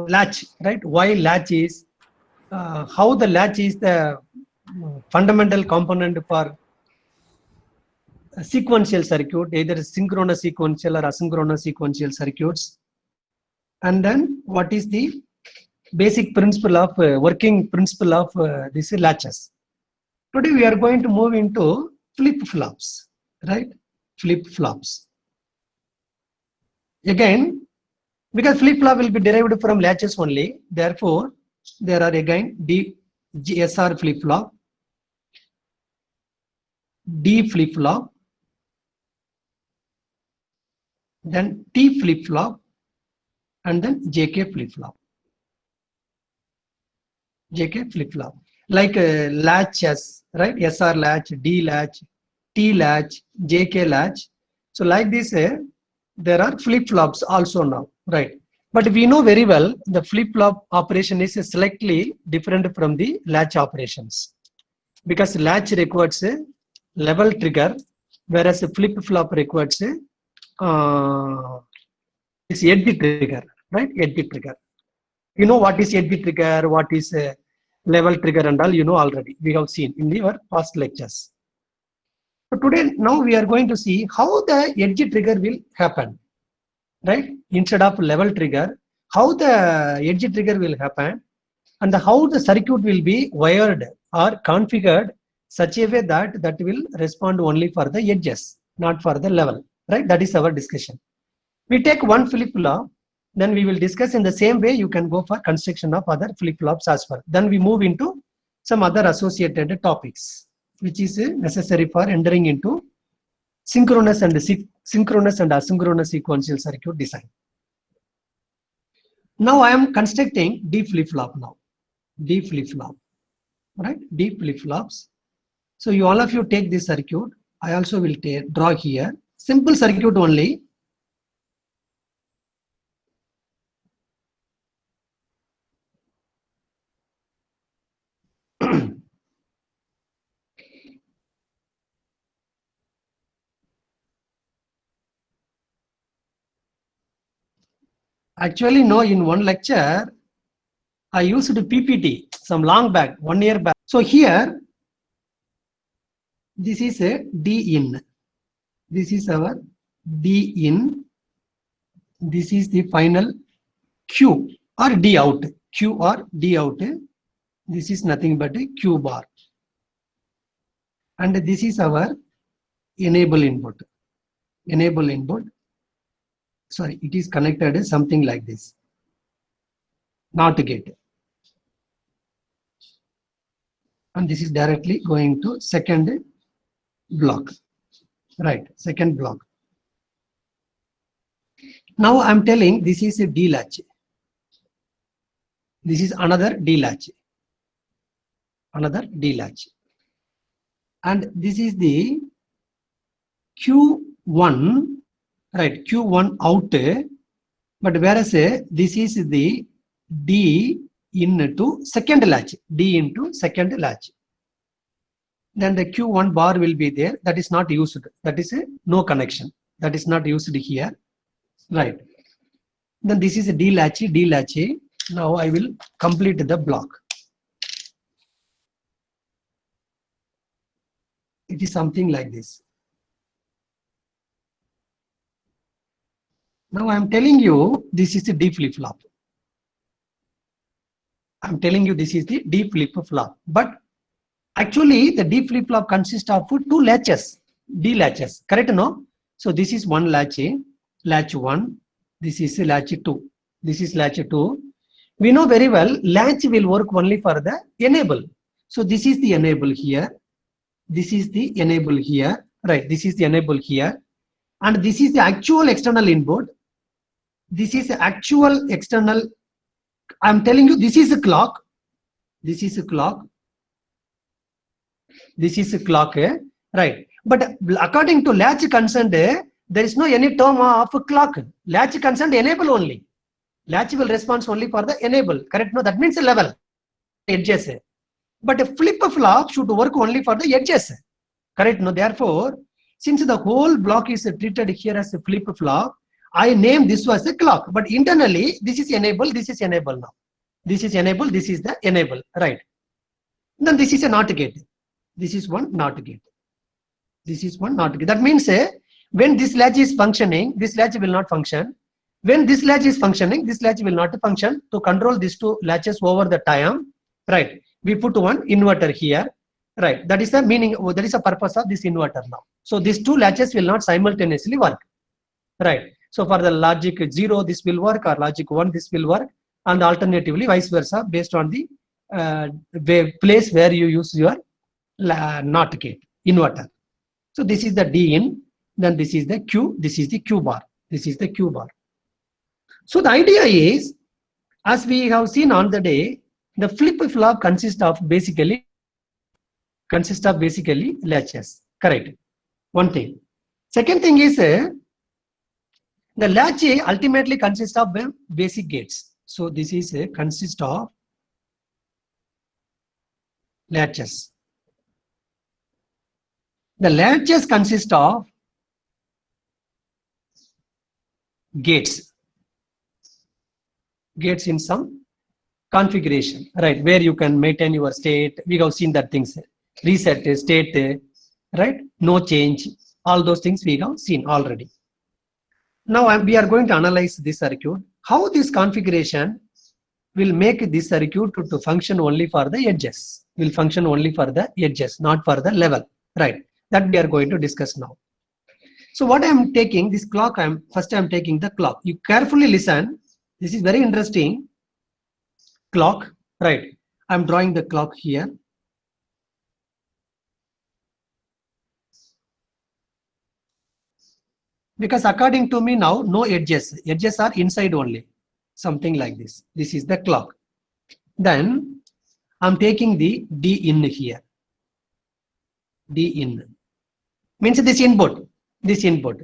latch, right? Why latch is, how the latch is the fundamental component for a sequential circuit, either synchronous sequential or asynchronous sequential circuits. And then what is the basic principle of working principle of these latches. Today we are going to move into flip-flops, right? Flip-flops. Again, because flip-flop will be derived from latches only, therefore there are again SR flip-flop, D flip-flop, then T flip-flop, and then JK flip-flop. JK flip-flop. Like latches, right? SR latch, D latch, T latch, JK latch. So like this, there are flip-flops also now, right? But we know very well the flip-flop operation is slightly different from the latch operations, because latch requires a level trigger, whereas a flip-flop requires a edge trigger, right? Edge trigger. You know what is edge trigger, what is a level trigger and all, you know already. We have seen in our past lectures. So today, now we are going to see how the edge trigger will happen, right? Instead of level trigger, how the edge trigger will happen, and how the circuit will be wired or configured such a way that that will respond only for the edges, not for the level, right? That is our discussion. We take one flip-flop, then we will discuss in the same way you can go for construction of other flip-flops as well. Then we move into some other associated topics, which is necessary for entering into synchronous and asynchronous sequential circuit design. Now I am constructing D flip-flop now. D flip-flop, right? D flip-flops. So you all of you take this circuit. I also will draw here. Simple circuit only. Actually, no, in one lecture, I used PPT some long back, 1 year back. So here, this is a D in. This is our D in. This is the final Q or D out. Q or D out. This is nothing but a Q bar. And this is our enable input. Enable input. Sorry, it is connected something like this. NOT gate. And this is directly going to second block. Right, second block. Now I'm telling this is a D latch. This is another D latch. Another D latch. And this is the Q1. Right, Q1 out, but whereas this is the D into second latch, D into second latch. Then the Q1 bar will be there, that is not used, that is no connection, that is not used here, right. Then this is a D latch, D latch. Now I will complete the block. It is something like this. Now I am telling you this is the D flip-flop. I am telling you this is the D flip-flop. But actually the D flip-flop consists of two latches, D latches, correct? No? So this is one latch, latch 1. This is latch 2. This is latch 2. We know very well latch will work only for the enable. So this is the enable here. This is the enable here. Right. This is the enable here. And this is the actual external input. This is the actual external. I'm telling you, this is a clock. This is a clock. This is a clock, right? But according to latch concerned, there is no any term of a clock. Latch concerned enable only. Latch will respond only for the enable, correct? No, that means a level, edges. But a flip-flop should work only for the edges, correct? No, therefore, since the whole block is treated here as a flip-flop, I name this was the clock, but internally this is enable, this is enable now. This is enable, this is the enable, right? Then this is a NOT gate. This is one NOT gate. This is one NOT gate. That means when this latch is functioning, this latch will not function. When this latch is functioning, this latch will not function. To control these two latches over the time, right? We put one inverter here, right? That is the meaning, that is the purpose of this inverter now. So these two latches will not simultaneously work, right? So for the logic 0, this will work, or logic 1, this will work, and alternatively vice versa based on the place where you use your NOT gate inverter. So this is the D in, then this is the Q, this is the Q bar, this is the Q bar. So the idea is, as we have seen on the day, the flip-flop consists of basically latches, correct? One thing. Second thing is the latch ultimately consists of basic gates. So this is consists of latches. The latches consist of gates in some configuration, right, where you can maintain your state. We have seen that things, reset state, right, no change, all those things we have seen already. Now we are going to analyze this circuit, how this configuration will make this circuit to function only for the edges, will function only for the edges, not for the level, right? That we are going to discuss now. So what I am taking, this clock, first I am taking the clock. You carefully listen. This is very interesting. Clock, right? I am drawing the clock here. Because according to me now, no edges. Edges are inside only. Something like this. This is the clock. Then I'm taking the D in here. D in means this input. This input.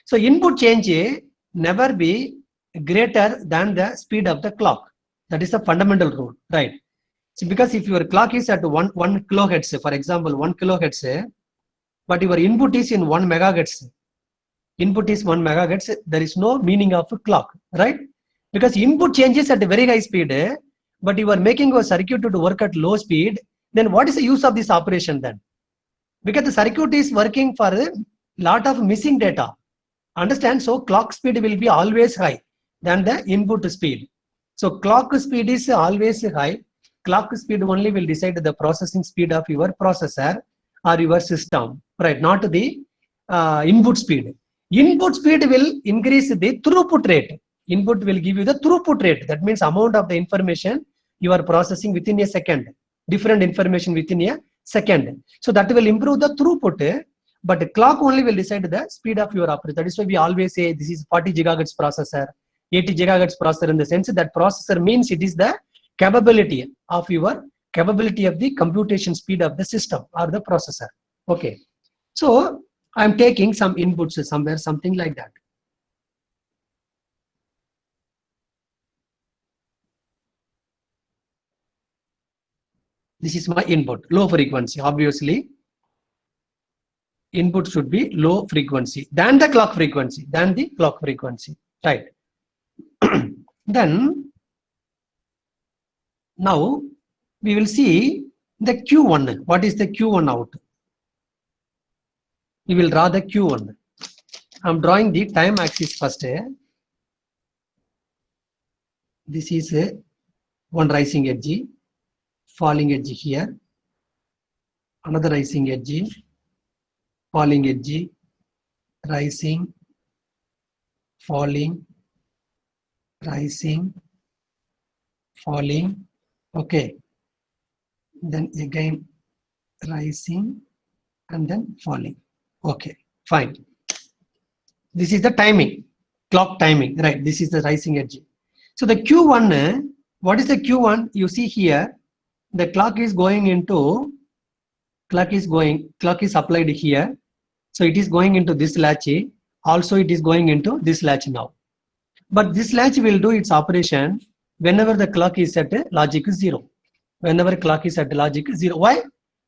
So input change never be greater than the speed of the clock. That is the fundamental rule, right? So because if your clock is at 1 kilohertz, for example, 1 kilohertz, but your input is in 1 megahertz. Input is 1 megahertz. There is no meaning of a clock, right? Because input changes at a very high speed, but you are making a circuit to work at low speed. Then what is the use of this operation then? Because the circuit is working for a lot of missing data. Understand? So clock speed will be always high than the input speed. So clock speed is always high. Clock speed only will decide the processing speed of your processor or your system, right? Not the input speed. Input speed will increase the throughput rate. Input will give you the throughput rate. That means amount of the information you are processing within a second. Different information within a second. So that will improve the throughput. But the clock only will decide the speed of your operator. That is why we always say this is 40 gigahertz processor, 80 gigahertz processor, in the sense that processor means it is the capability of the computation speed of the system or the processor. Okay. So I'm taking some inputs somewhere, something like that. This is my input, low frequency, obviously. Input should be low frequency than the clock frequency, right? Then now we will see the Q1. What is the Q1 out? We will draw the Q1. I'm drawing the time axis first. This is one rising edge, falling edge here, another rising edge, falling edge, rising, falling, rising, falling. Okay. Then again rising and then falling. Okay, fine. This is the timing, clock timing, right? This is the rising edge. So the Q1, what is the Q1? You see here, the clock is going into, clock is applied here. So it is going into this latch. Also it is going into this latch now. But this latch will do its operation whenever the clock is at logic 0. Whenever clock is at logic 0. Why?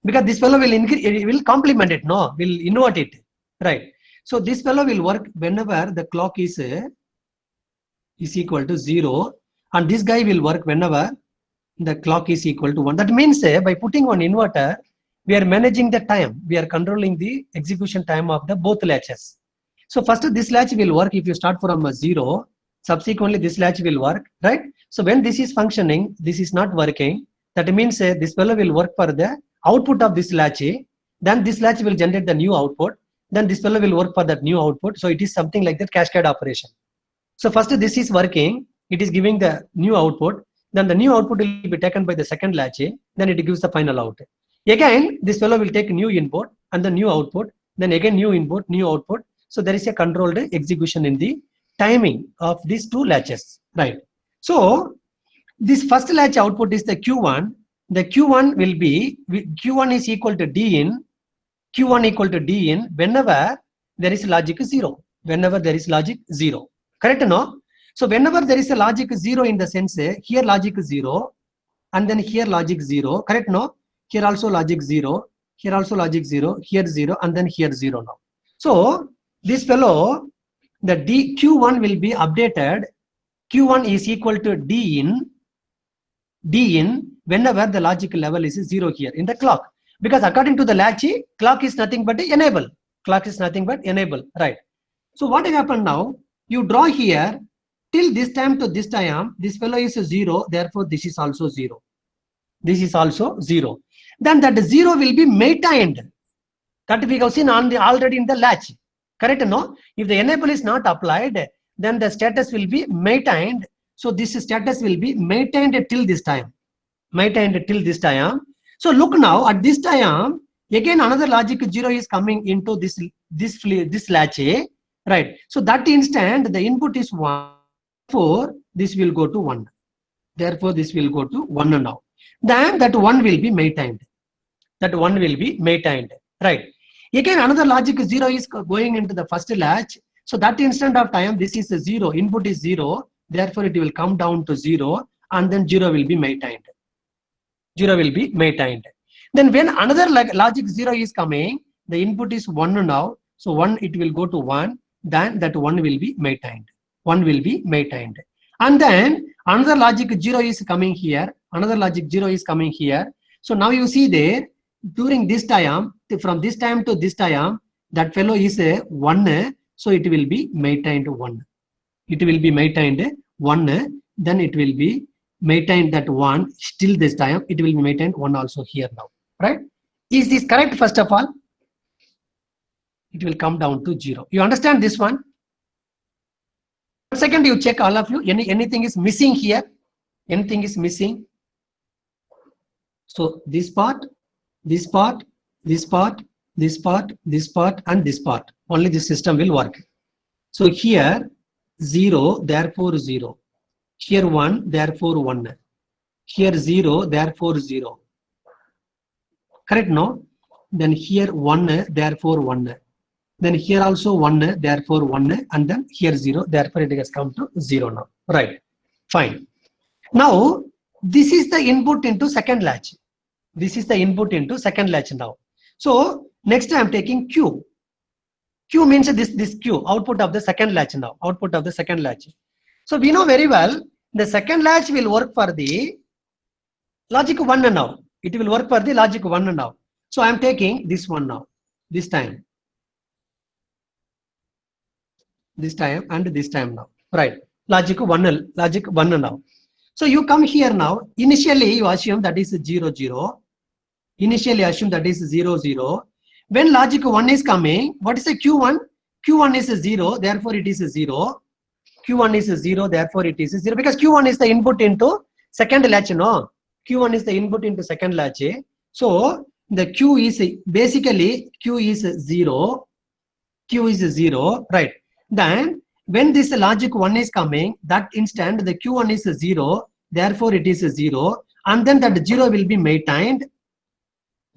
Because this fellow will increase, it will complement it, no, will invert it, right? So this fellow will work whenever the clock is equal to 0, and this guy will work whenever the clock is equal to 1. That means by putting on inverter, we are managing the time. We are controlling the execution time of the both latches. So first this latch will work if you start from a 0. Subsequently this latch will work, right? So when this is functioning, this is not working. That means this fellow will work for the output of this latch. Then this latch will generate the new output. Then this fellow will work for that new output. So it is something like that cascade operation. So first this is working. It is giving the new output. Then the new output will be taken by the second latch. Then it gives the final output. Again, this fellow will take new input and the new output. Then again new input, new output. So there is a controlled execution in the timing of these two latches, right? So this first latch output is the Q1. The Q1 will be, Q1 is equal to D in, Q1 equal to D in whenever there is logic 0. Whenever there is logic 0. Correct, no? So whenever there is a logic 0 in the sense, here logic 0, and then here logic 0. Correct, no? Here also logic 0. Here also logic 0. Here 0, and then here 0 now. So this fellow, the Q1 will be updated. Q1 is equal to D in whenever the logic level is 0 here in the clock. Because according to the latch, clock is nothing but enable. Clock is nothing but enable, right? So what happened now? You draw here till this time to this time. This fellow is 0. Therefore, this is also 0. This is also 0. Then that 0 will be maintained. That we have seen already in the latch. Correct, no? If the enable is not applied, then the status will be maintained. So this status will be maintained till this time. Maintained till this time. So look now at this time, again another logic 0 is coming into this latch, right? So that instant the input is 1. Therefore, this will go to 1. Therefore, this will go to 1 now. Then that 1 will be maintained. That 1 will be maintained, right? Again, another logic 0 is going into the first latch. So that instant of time, this is a 0. Input is 0. Therefore, it will come down to 0, and then 0 will be maintained. 0 will be maintained. Then when another logic 0 is coming, the input is 1 now. So 1, it will go to 1. Then that 1 will be maintained. 1 will be maintained. And then another logic 0 is coming here. Another logic 0 is coming here. So now you see there, during this time, from this time to this time, that fellow is a 1. So it will be maintained 1. It will be maintained 1. Then it will be maintained that 1 still this time. It will be maintained 1 also here now. Right? Is this correct? First of all, it will come down to 0. You understand this one? Second, you check all of you. Anything is missing here? Anything is missing? So this part, this part, this part, this part, this part, and this part. Only this system will work. So here 0, therefore 0. Here 1, therefore 1. Here 0, therefore 0. Correct, no? Then here 1, therefore 1. Then here also 1, therefore 1, and then here 0, therefore it has come to 0 now. Right, fine. Now, this is the input into second latch. This is the input into second latch now. So, next I am taking Q. Q means this Q, output of the second latch now. Output of the second latch. So, we know very well, the second latch will work for the logic 1 now. It will work for the logic 1 now. So, I am taking this one now, this time. This time and this time now, right? Logic 1 now. So you come here now. Initially you assume that is 0 0. Initially assume that is 0 0. When logic 1 is coming, what is the Q1? Q1 is 0, therefore it is 0. Q1 is 0, therefore it is 0, because Q1 is the input into second latch. No, Q1 is the input into second latch. So the Q is basically Q is 0. Q is 0, right? Then when this logic 1 is coming, that instant the Q1 is 0, therefore it is 0, and then that 0 will be maintained.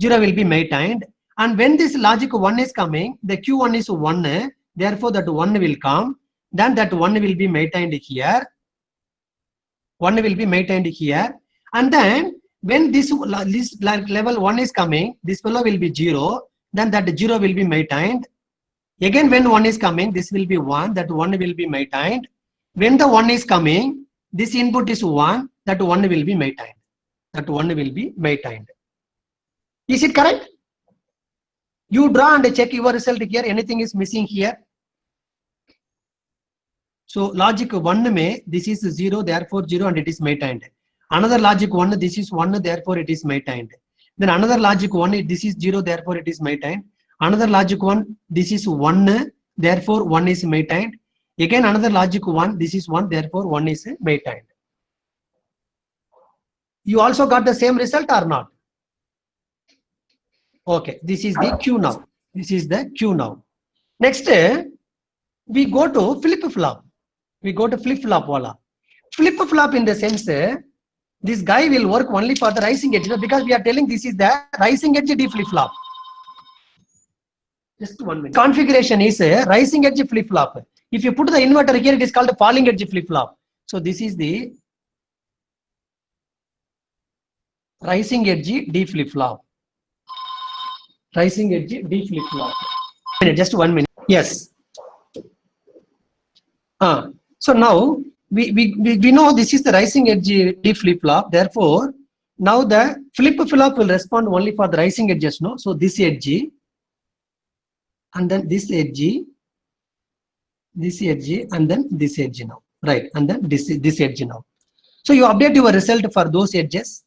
0 will be maintained. And when this logic 1 is coming, the Q1 is 1, therefore that 1 will come. Then that 1 will be maintained here. 1 will be maintained here. And then when this level 1 is coming, this fellow will be 0. Then that 0 will be maintained. Again, when 1 is coming, this will be 1, that 1 will be maintained. When the 1 is coming, this input is 1, that 1 will be maintained. That 1 will be maintained. Is it correct? You draw and check your result here. Anything is missing here. So logic 1 may, this is 0, therefore 0, and it is maintained. Another logic 1, this is 1, therefore it is maintained. Then another logic 1, this is 0, therefore it is maintained. Another logic 1, this is 1, therefore 1 is maintained. Again another logic 1, this is 1, therefore 1 is maintained. You also got the same result or not? Okay, this is the Q now. This is the Q now. Next, we go to flip-flop. We go to flip-flop wala. Flip-flop in the sense, this guy will work only for the rising edge, because we are telling this is the rising edge D flip-flop. Just 1 minute. Configuration is a rising edge flip-flop. If you put the inverter here, it is called a falling edge flip-flop. So this is the rising edge D flip-flop. Rising edge D flip-flop. Just 1 minute. Yes. So now we know this is the rising edge D flip-flop. Therefore, now the flip-flop will respond only for the rising edges. No, so this edge, and then this edge, and then this edge now, right? And then this edge now. So you update your result for those edges.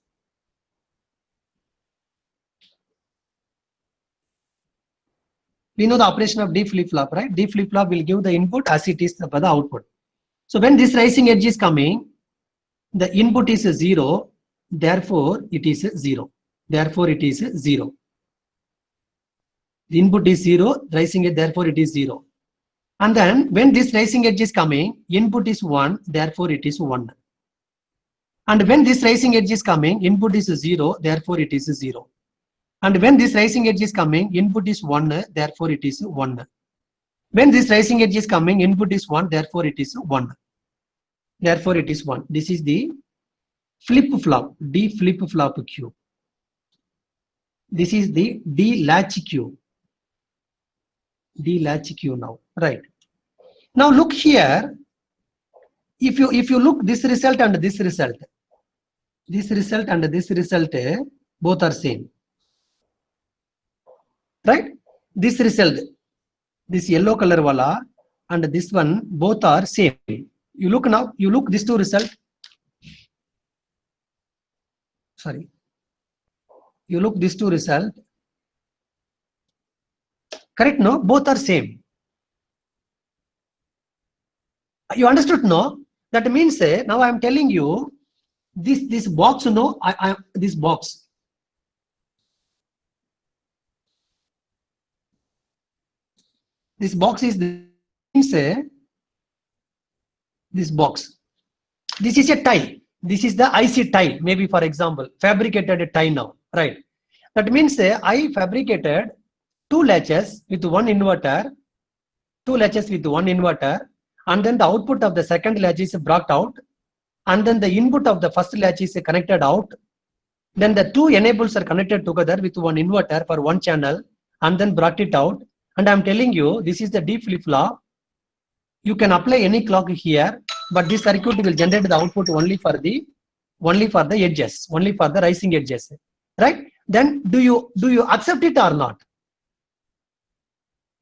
We know the operation of D flip-flop, right? D flip-flop will give the input as it is for the output. So when this rising edge is coming, the input is 0, therefore it is 0. Therefore it is 0. The input is 0, rising edge, therefore it is 0. And then when this rising edge is coming, input is 1, therefore it is 1. And when this rising edge is coming, input is 0, therefore it is 0. And when this rising edge is coming, input is 1, therefore it is 1. When this rising edge is coming, input is 1, therefore it is 1. Therefore it is 1. This is the flip-flop, D flip-flop Q. This is the D latch Q. D latch Q now, right? Now look here. If you look this result and this result and this result, both are same. Right? This result, this yellow color wala and this one, both are same. You look now, you look these two result. Sorry. You look these two result. Correct? No? Both are same. You understood? No? That means now I am telling you this box, no, this box. This box is this box. This is a tie. This is the IC tie, maybe for example, fabricated tie now, right? That means I fabricated 2 latches with 1 inverter, 2 latches with 1 inverter, and then the output of the second latch is brought out, and then the input of the first latch is connected out. Then the 2 enables are connected together with 1 inverter for 1 channel, and then brought it out. And I'm telling you, this is the D flip-flop. You can apply any clock here, but this circuit will generate the output only for the edges, only for the rising edges, right? Then do you accept it or not?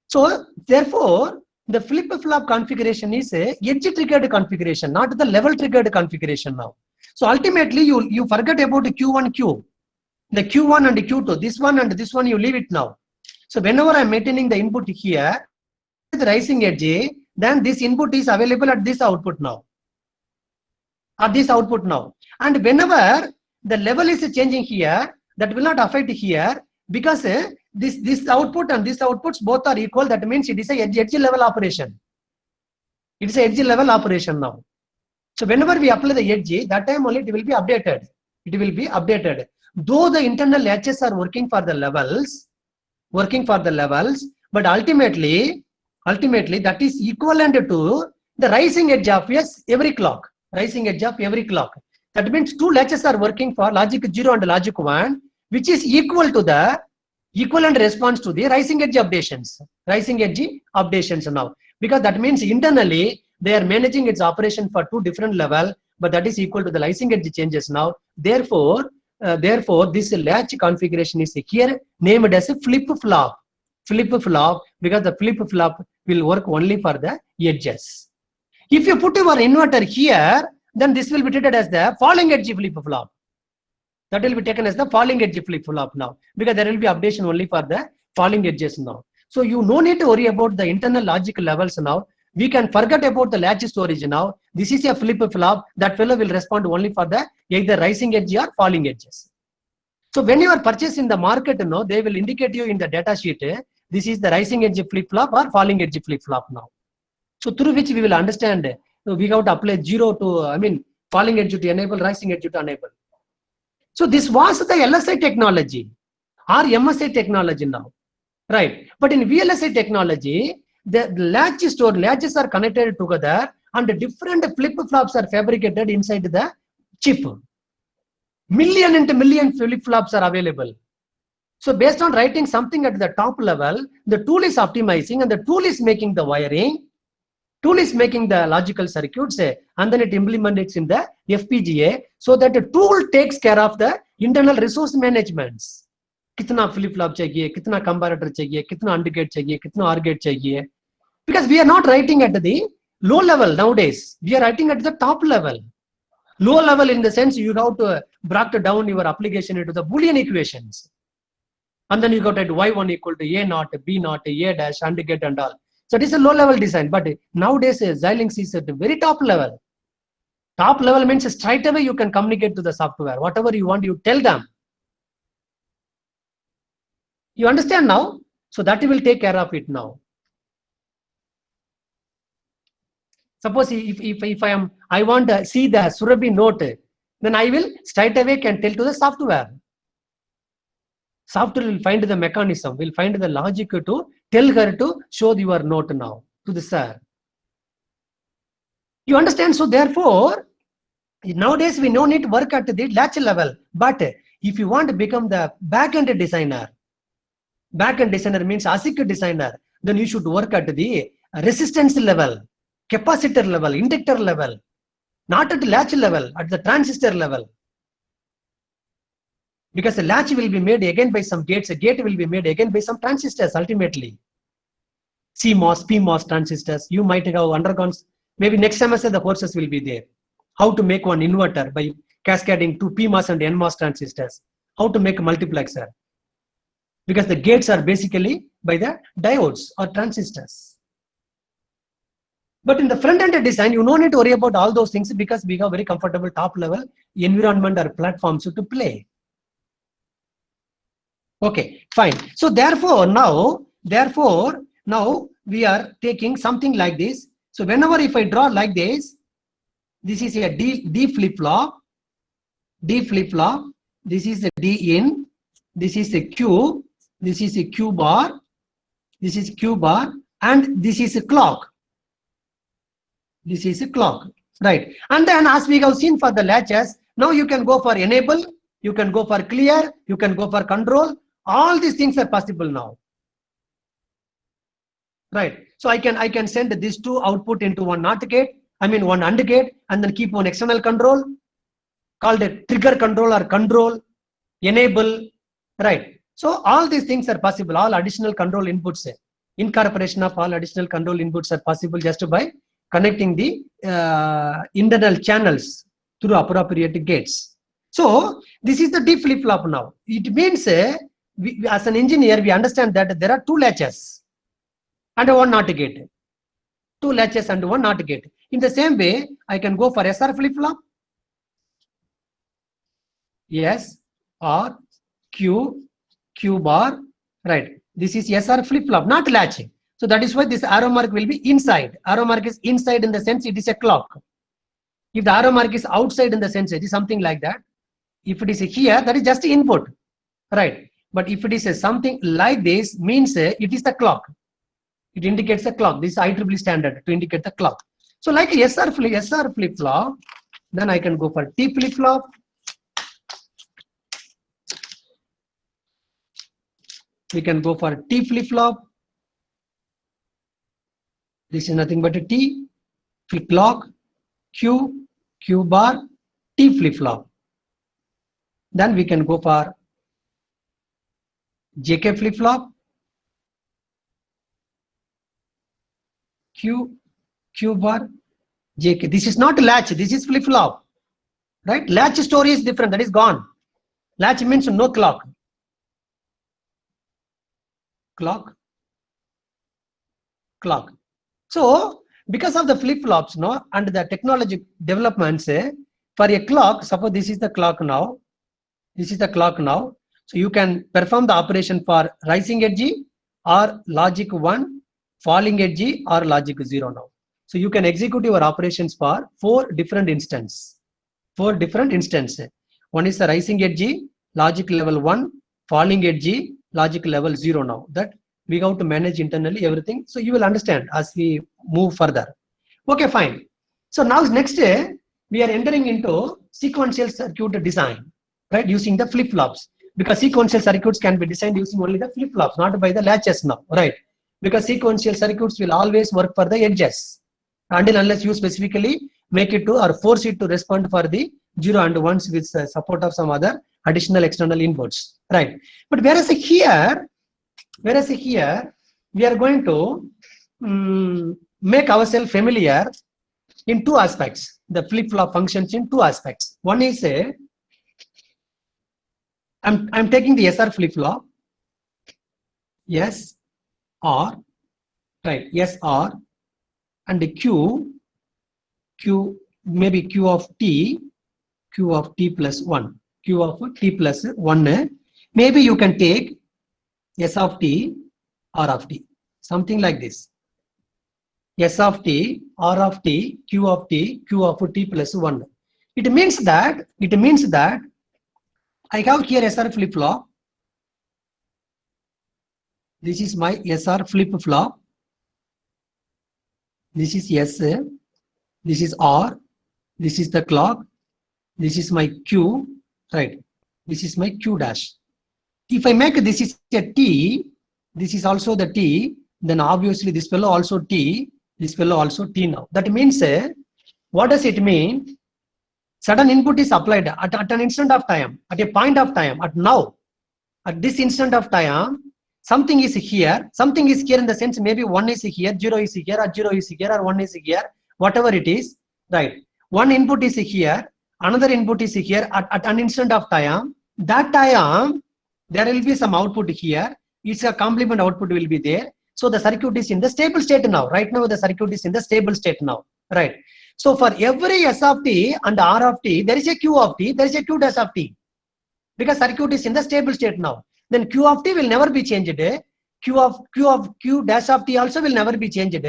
So therefore, the flip-flop configuration is a edge triggered configuration, not the level triggered configuration now. So ultimately, you forget about the Q1, Q, the Q1 and the Q2. This one and this one you leave it now. So whenever I'm maintaining the input here, the rising edge, then this input is available at this output now. At this output now. And whenever the level is changing here, that will not affect here, because this output and this outputs both are equal. That means it is a edge level operation. It is a edge level operation now. So whenever we apply the edge, that time only it will be updated. It will be updated. Though the internal latches are working for the levels, but ultimately that is equivalent to the rising edge of every clock. Rising edge of every clock. That means 2 latches are working for logic 0 and logic 1, which is equal to the equivalent response to the rising edge updations. Rising edge updations now. Because that means internally, they are managing its operation for two different levels, but that is equal to the rising edge changes now. Therefore, this latch configuration is here named as a flip-flop. Flip-flop, because the flip-flop will work only for the edges. If you put your inverter here, then this will be treated as the falling edge flip-flop. That will be taken as the falling edge flip-flop now, because there will be updation only for the falling edges now. So you no need to worry about the internal logic levels now. We can forget about the latch storage now. This is a flip-flop. That fellow will respond only for the either rising edge or falling edges. So when you are purchasing the market now, they will indicate you in the data sheet, this is the rising edge flip-flop or falling edge flip-flop now. So through which we will understand, we have to apply 0 to, falling edge to enable, rising edge to enable. So this was the LSI technology or MSI technology now, right? But in VLSI technology, the latches are connected together and different flip-flops are fabricated inside the chip. Million into million flip-flops are available. So based on writing something at the top level, the tool is optimizing and the tool is making the wiring, tool is making the logical circuits, and then it implements in the FPGA, so that the tool takes care of the internal resource management. Kitna flip-flop chahiye, kitna comparator chahiye, kitna AND gate chahiye, kitna OR gate chahiye. Because we are not writing at the low level nowadays. We are writing at the top level. Low level in the sense you have to break down your application into the Boolean equations. And then you got at Y1 equal to A naught, B naught, A dash, AND gate and all. So it is a low level design, but nowadays Xilinx is at the very top level. Top level means straight away you can communicate to the software. Whatever you want, you tell them. You understand now? So that will take care of it now. Suppose if I want to see the Surabhi note, then I will straight away can tell to the software. Software will find the mechanism, will find the logic to tell her to show your note now to the sir. You understand? So therefore, nowadays we no need to work at the latch level. But if you want to become the back-end designer means ASIC designer, then you should work at the resistance level, capacitor level, inductor level, not at the latch level, at the transistor level. Because the latch will be made again by some gates, a gate will be made again by some transistors ultimately. CMOS, PMOS transistors, you might have undergone, maybe next semester the courses will be there. How to make one inverter by cascading two PMOS and NMOS transistors. How to make a multiplexer. Because the gates are basically by the diodes or transistors. But in the front-end design, you don't need to worry about all those things because we have very comfortable top-level environment or platforms to play. Okay, fine. So therefore now we are taking something like this. So whenever if I draw like this is a D flip-flop, this is a D in, this is a Q, this is a Q bar, this is Q bar, and this is a clock. This is a clock, right? And then as we have seen for the latches, now you can go for enable, you can go for clear, you can go for control. All these things are possible now, right? So I can send these two output into one NOT gate, one AND gate, and then keep one external control called a trigger control or control, enable, right? So all these things are possible. All additional control inputs, incorporation of all additional control inputs are possible just by connecting the internal channels through appropriate gates. So this is the D flip-flop now. It means we, as an engineer, we understand that there are two latches and one NOT gate. Two latches and one NOT gate. In the same way, I can go for SR flip-flop. S, R, Q, Q bar, right? This is SR flip-flop, not latching. So that is why this arrow mark will be inside. Arrow mark is inside in the sense it is a clock. If the arrow mark is outside in the sense it is something like that. If it is here, that is just input, right? But if it is something like this, means it is the clock. It indicates the clock. This is IEEE standard to indicate the clock. So like SR flip-flop, then I can go for T flip-flop. We can go for T flip-flop. This is nothing but a T, flip-lock, Q, Q bar, T flip-flop. Then we can go for JK flip-flop, Q, Q bar, JK. This is not latch, this is flip-flop. Right? Latch story is different, that is gone. Latch means no clock. Clock. Clock. So, because of the flip-flops, no, and the technology developments, for a clock, suppose this is the clock now. This is the clock now. So, you can perform the operation for rising edge or logic 1, falling edge or logic 0 now. So, you can execute your operations for 4 different instances. 4 different instances. One is the rising edge, logic level 1, falling edge, logic level 0 now. That we have to manage internally everything. So you will understand as we move further. Okay, fine. So now next day, we are entering into sequential circuit design, right? Using the flip-flops. Because sequential circuits can be designed using only the flip-flops, not by the latches now, right? Because sequential circuits will always work for the edges. Until unless you specifically make it to or force it to respond for the 0 and 1s with support of some other additional external inputs, right? But whereas here we are going to make ourselves familiar in 2 aspects. The flip-flop functions in 2 aspects. One is I'm taking the SR flip-flop, S R, right? SR and the Q maybe Q of T plus 1, Q of T plus 1. Maybe you can take S of T, R of T, something like this. S of T, R of T, Q of T, Q of T plus 1. It means that I have here SR flip-flop. This is my SR flip-flop. This is S, this is R, this is the clock, this is my Q, right? This is my Q dash. If I make this is a T, this is also the T, then obviously this fellow also T, this fellow also T now. That means, what does it mean? Sudden input is applied at an instant of time, at a point of time, at now. At this instant of time, something is here in the sense maybe 1 is here, 0 is here, or 0 is here, or 1 is here, whatever it is, right? One input is here, another input is here at an instant of time. That time, there will be some output here. It's a complement output will be there. So the circuit is in the stable state now. Right now, the circuit is in the stable state now, right? So for every S of T and R of T, there is a Q of T, there is a Q dash of T. Because circuit is in the stable state now. Then Q of T will never be changed. Q dash of T also will never be changed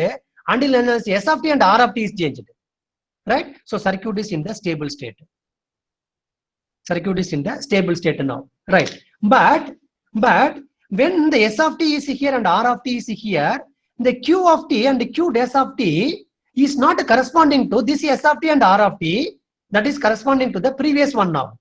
until S of T and R of T is changed. Right? So circuit is in the stable state. Circuit is in the stable state now. Right? But when the S of T is here and R of T is here, the Q of T and the Q dash of T is not corresponding to this S of T and R of T. That is corresponding to the previous one now.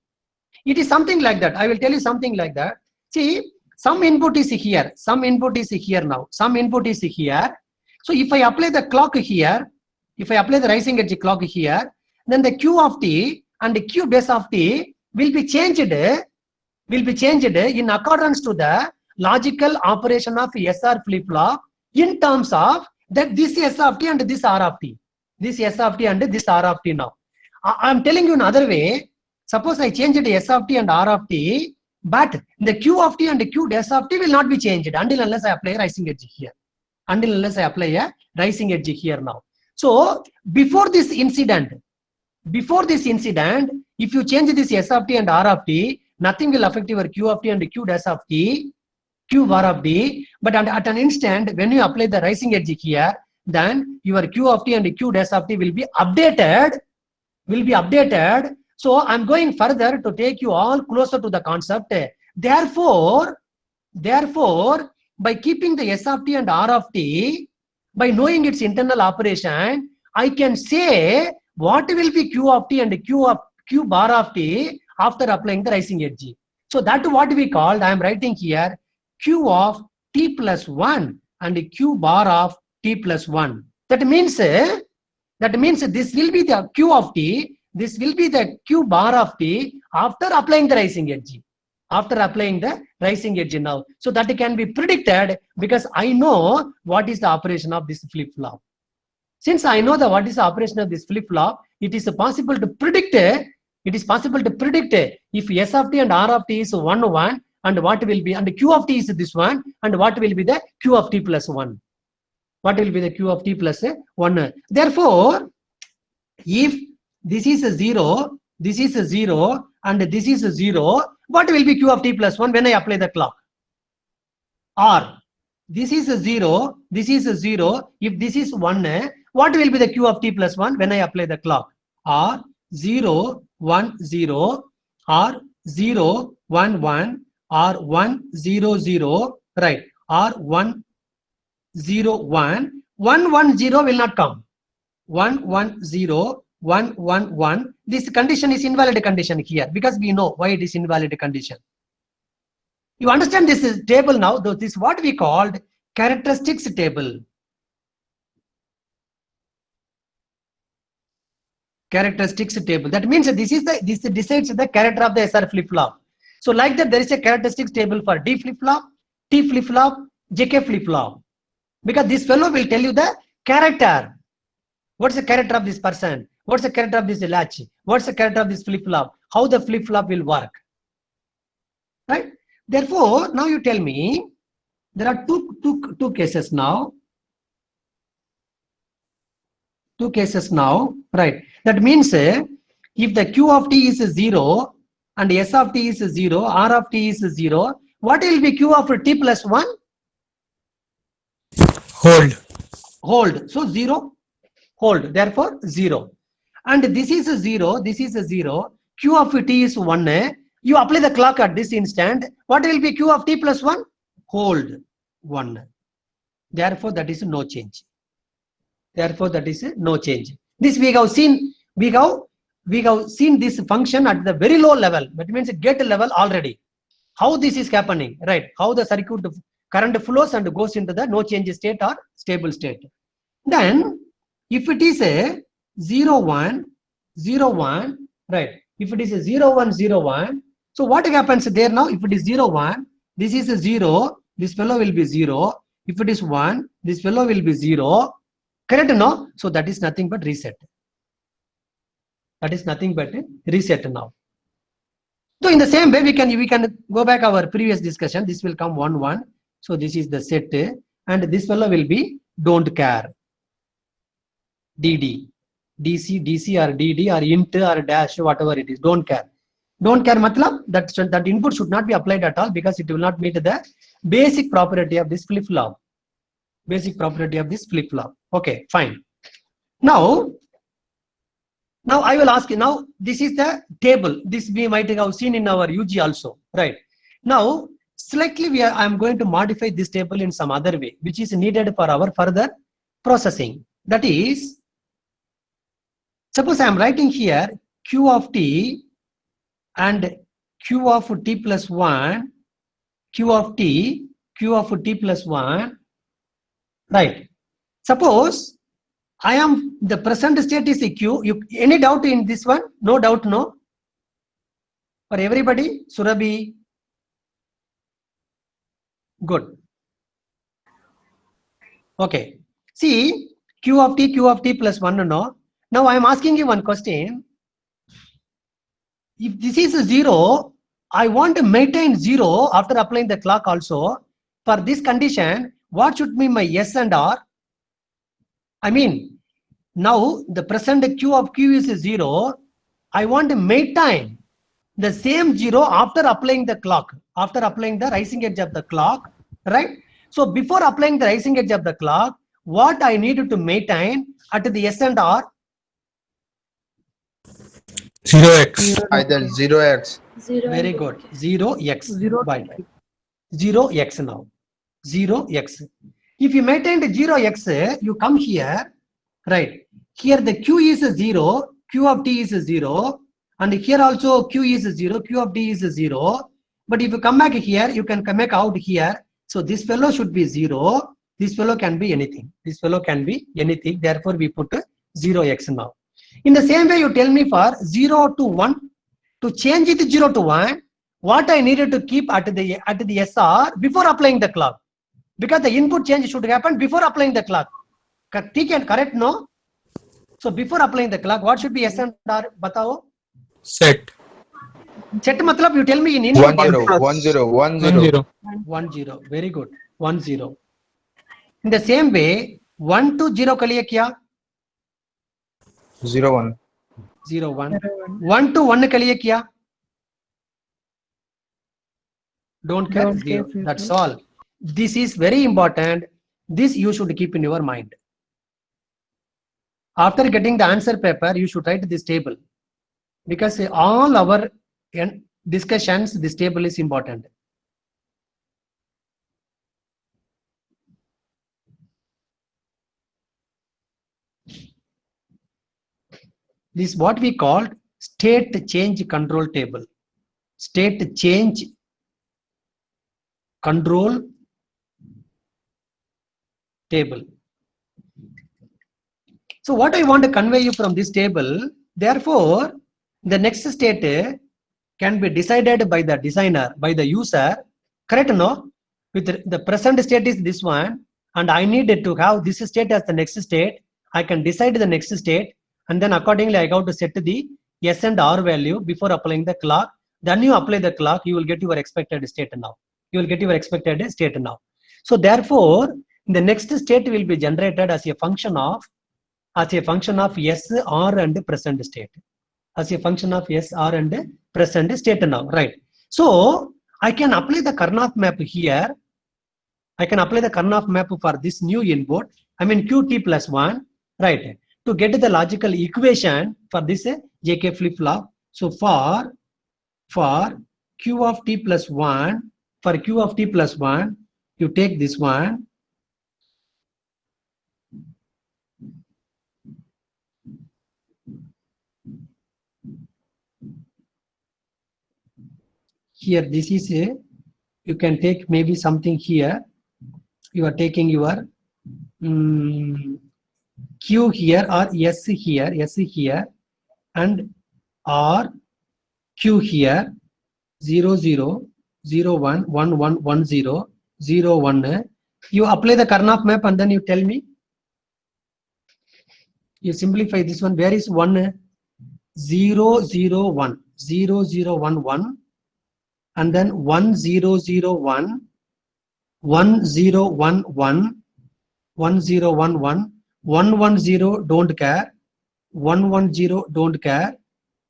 It is something like that. I will tell you something like that. See, some input is here. Some input is here now. Some input is here. So if I apply the clock here, if I apply the rising edge clock here, then the Q of T and the Q dash of T will be changed in accordance to the logical operation of SR flip-flop in terms of that this S of T and this R of T. This S of T and this R of T now. I am telling you another way. Suppose I change the S of T and R of T, but the Q of T and the Q dash of T will not be changed until unless I apply a rising edge here. Until unless I apply a rising edge here now. So before this incident, if you change this S of T and R of T, nothing will affect your Q of T and Q dash of T, Q bar of T. But at an instant, when you apply the rising edge here, then your Q of T and Q dash of T will be updated. So I'm going further to take you all closer to the concept. Therefore, by keeping the S of T and R of T, by knowing its internal operation, I can say what will be Q of T and Q bar of T after applying the rising edge. So that's what we called, I am writing here, q of t plus 1 and q bar of t plus 1. That means this will be the q of t, this will be the q bar of t after applying the rising edge. After applying the rising edge now. So that can be predicted because I know what is the operation of this flip-flop. Since I know what is the operation of this flip-flop, it is possible to predict if S of t and R of t is 1, 1, and what will be, and Q of t is this one, and what will be the Q of t plus 1. What will be the Q of t plus 1? Therefore, if this is a 0, this is a 0, and this is a 0, what will be Q of t plus 1 when I apply the clock? Or this is a 0, this is a 0, if this is 1, what will be the Q of t plus 1 when I apply the clock? Or 0, 1, 0, or 0, 1, 1, or 1, 0, 0, right? Or 1, 0, 1, 1, 1, 0 will not come. 1, 1, 0, 1, 1, 1. This condition is invalid condition here because we know why it is invalid condition. You understand this is table now? This is what we called characteristics table. Characteristics table. That means this decides the character of the SR flip-flop. So like that, there is a characteristics table for D flip-flop, T flip-flop, JK flip-flop. Because this fellow will tell you the character. What's the character of this person? What's the character of this latch? What's the character of this flip-flop? How the flip-flop will work. Right? Therefore, now you tell me, there are two cases now. Two cases now, right? That means if the Q of t is 0 and S of t is 0, R of t is 0, what will be Q of t plus 1? Hold. So 0, hold. Therefore 0. And this is a 0, this is a 0. Q of t is 1. You apply the clock at this instant. What will be Q of t plus 1? Hold 1. Therefore that is no change. Therefore that is no change. This we have seen. We have seen this function at the very low level. That means gate level already. How this is happening, right? How the circuit current flows and goes into the no change state or stable state. Then if it is a 0, 1, 0, 1, right? If it is a 0, 1, 0, 1, so what happens there now? If it is 0, 1, this is a 0, this fellow will be 0. If it is 1, this fellow will be 0. Correct? No? So that is nothing but reset. That is nothing but reset now. So in the same way, we can go back our previous discussion. This will come 1, 1. So this is the set, and this fellow will be don't care. DD, DC, DC or DD or int or dash, whatever it is, don't care. Don't care matlab that input should not be applied at all because it will not meet the basic property of this flip-flop. Basic property of this flip-flop. Okay, fine. Now I will ask you, now this is the table. This we might have seen in our UG also, right? Now, slightly I am going to modify this table in some other way, which is needed for our further processing. That is, suppose I am writing here Q of t and Q of t plus 1, Q of t plus 1, right? Suppose I am the present state is a Q. Any doubt in this one? No doubt, no? For everybody, Surabhi? Good. Okay. See, Q of t plus 1, no? Now I am asking you one question. If this is a 0, I want to maintain 0 after applying the clock also. For this condition, what should be my S and R? I mean, now the present Q of Q is 0. I want to maintain the same 0 after applying the clock, after applying the rising edge of the clock, right? So before applying the rising edge of the clock, what I needed to maintain at the S and R? 0x. Either 0x. Very good. 0x. Bye. 0x now. 0x. If you maintain the 0x, you come here, right? Here the Q is 0, Q of t is 0, and here also Q is 0, Q of t is 0. But if you come back here, you can make out here So this fellow should be 0. This fellow can be anything. This fellow can be anything. Therefore, we put 0x now. In the same way, you tell me for 0 to 1, to change it 0 to 1, what I needed to keep at the SR before applying the clock. Because the input change should happen before applying the clock. Correct, no? So before applying the clock, what should be S and R? Batao? Set. Set matlab, you tell me in 1 0 1 0 1 0 1 0. Very good. 1 0. In the same way, 1 to 0 के लिए क्या? 0 1 0 1. 1 to 1 के लिए क्या? Don't care. 0. That's all. This is very important. This you should keep in your mind. After getting the answer paper, you should write this table, because all our discussions, this table is important. This is what we called state change control table. State change control table. So what I want to convey you from this table, therefore, the next state can be decided by the designer, by the user, correct, no? With the present state is this one, and I needed to have this state as the next state. I can decide the next state, and then accordingly I got to set the S and R value before applying the clock. Then you apply the clock, you will get your expected state now. You will get your expected state now. So therefore, the next state will be generated as a function of S, R and present state. As a function of S, R and present state now, right? So I can apply the Karnaugh map here. I can apply the Karnaugh map for this new input. I mean Qt plus 1, right? To get the logical equation for this JK flip-flop. So for Q of t plus 1, for Q of t plus 1, you take this one. Here, this is a, you can take maybe something here. You are taking your Q here or S here, and R Q here, 0 0 0 1 1 1 1 0 0 1. You apply the Karnaugh map and then you tell me. You simplify this one. Where is 1? 0 0 1 0 0 1 1. And then 1 0 0 1 1 0 1 1 1 0 1 1 1 1 0 don't care, 1 1 0 don't care,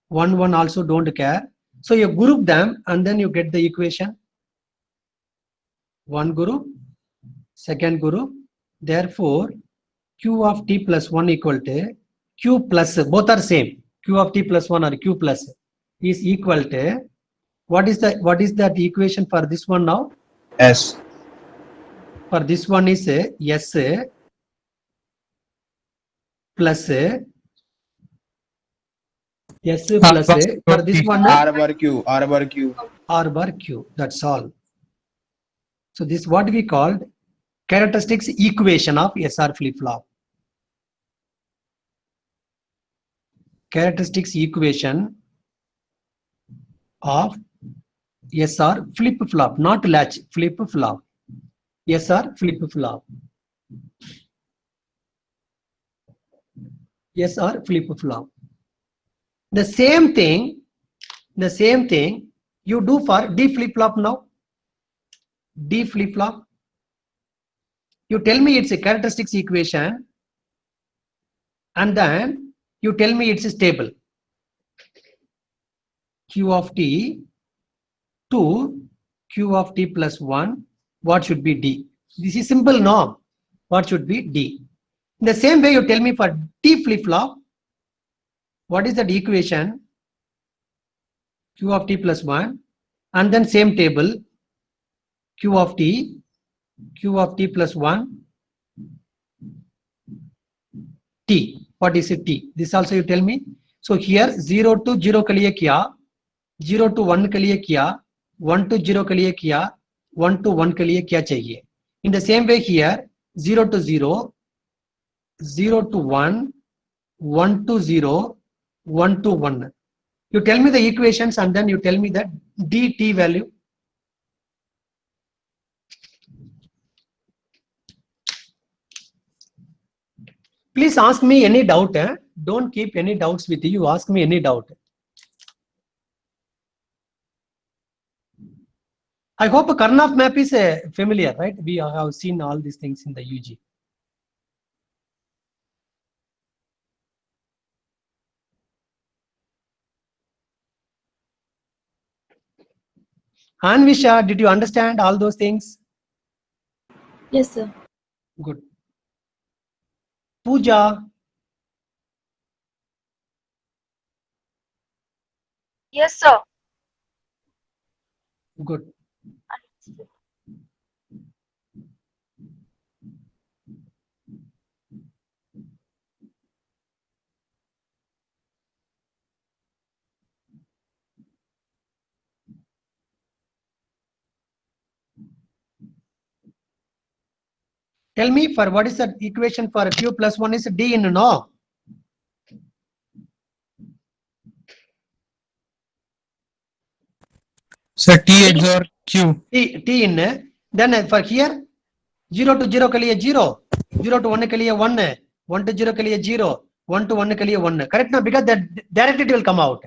1 1 also don't care. So you group them and then you get the equation. One group, second group. Therefore, Q of t plus 1 equal to Q plus, both are same. Q of t plus 1 or Q plus is equal to, what is that equation for this one now? S. For this one is S plus S plus for this one R bar Q. R bar Q. R bar Q. That's all. So this is what we called characteristics equation of SR flip-flop. Characteristics equation of SR flip-flop, not latch, flip-flop. SR flip-flop. SR flip-flop. The same thing you do for D flip-flop now. D flip-flop. You tell me it's a characteristics equation and then you tell me it's stable. Q of t to Q of t plus 1, what should be D? This is simple norm. What should be D? In the same way, you tell me for T flip-flop, what is that equation? Q of t plus 1, and then same table, Q of t plus 1, T. What is it T? This also you tell me. So here 0 to 0 के लिए किया, 0 to 1 के लिए किया, 1 to 0 के लिए किया, 1 to 1 के लिए क्या चाहिए. In the same way here, 0 to 0, 0 to 1, 1 to 0, 1 to 1. You tell me the equations and then you tell me the dt value. Please ask me any doubt. Don't keep any doubts with you. Ask me any doubt. I hope a Karnaugh map is familiar, right? We have seen all these things in the UG. Anvisha, did you understand all those things? Yes, sir. Good. Pooja, Yes, sir. good. Tell me for what is the equation for q plus 1 is d in no? Sir, T XOR Q. T in. Then for here 0 to 0 के लिए 0, 0 to 1 के लिए 1, 1 to 0 के लिए 0, 1 to 1 के लिए 1. Correct now? Because that directly it will come out.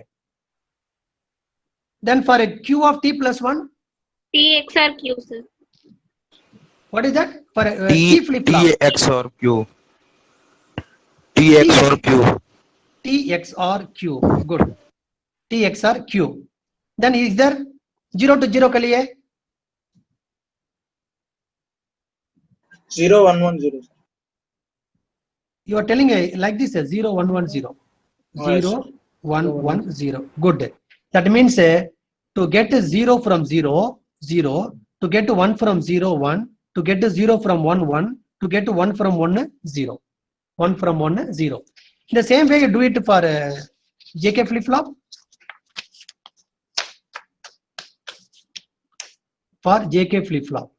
Then for a q of t plus 1, T XOR Q, sir. what is that? For T t flip flop. T XOR Q. T XOR Q. T XOR Q. Good. T XOR Q. Then is there 0 to 0 के लिए 0 1 1 0. you are telling like this 0 1 1 0. Yes. 0 1 1 0. Good. That means to get 0 from 0 0, to get 1 from 0 1, to get 0 from 1 1, to get 1 from 1 0. 1 from 1 0. In the same way you do it for JK flip flop. For JK flip flop.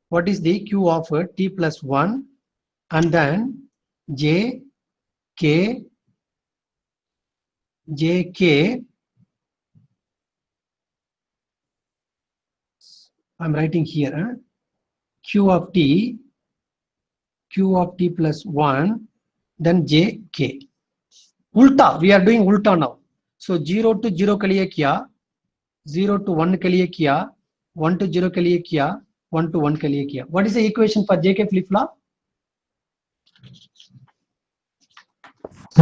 What is the Q of t plus 1 and then J, K, J, K. I'm writing here Q of t plus 1, then J, K. Ulta, we are doing ulta now. So 0 to 0 के लिए किया, 0 to 1 के लिए किया, 1 to 0 के लिए किया, 1 to 1 के लिए किया. What is the equation for JK flip flop?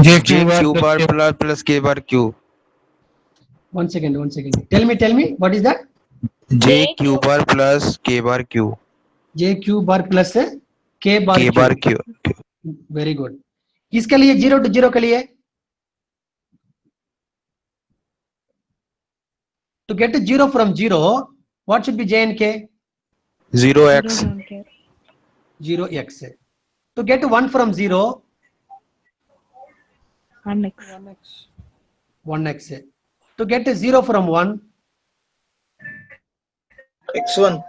J Q bar plus K bar Q. One second. Tell me, what is that? J Q bar plus K bar Q. J Q bar plus K bar K Q. bar Q. Very good. इसके लिए 0 to 0 के लिए to get 0 from 0, what should be J and K? 0x. 0x. To get 1 from 0, 1x. To get 0 from 1, X1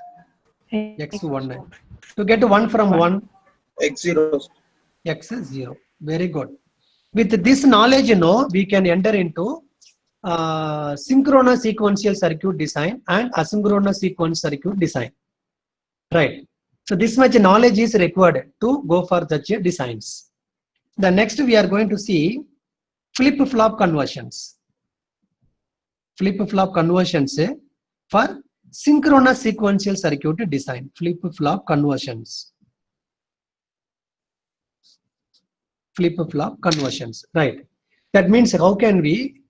x1. To get 1 from 1, X0. x0. Very good. With this knowledge, we can enter into synchronous sequential circuit design and asynchronous sequence circuit design. Right. So this much knowledge is required to go for such designs. The next we are going to see flip-flop conversions. Flip-flop conversions for synchronous sequential circuit design. Flip-flop conversions. Flip-flop conversions. Right. That means how can we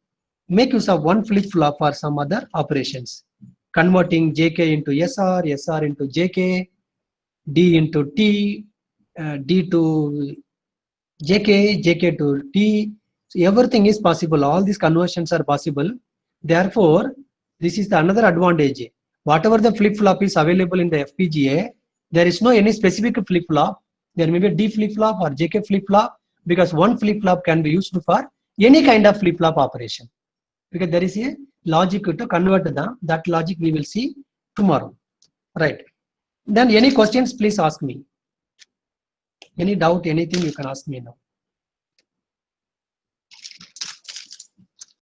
make use of one flip-flop for some other operations? Converting JK into SR, SR into JK, D into T, D to JK, JK to T. So everything is possible. All these conversions are possible. Therefore, this is another advantage. Whatever the flip-flop is available in the FPGA, there is no any specific flip-flop. There may be a D flip-flop or JK flip-flop, because one flip-flop can be used for any kind of flip-flop operation. because there is a logic to convert that logic we will see tomorrow, right? Then any questions, please ask me. Any doubt, anything you can ask me now.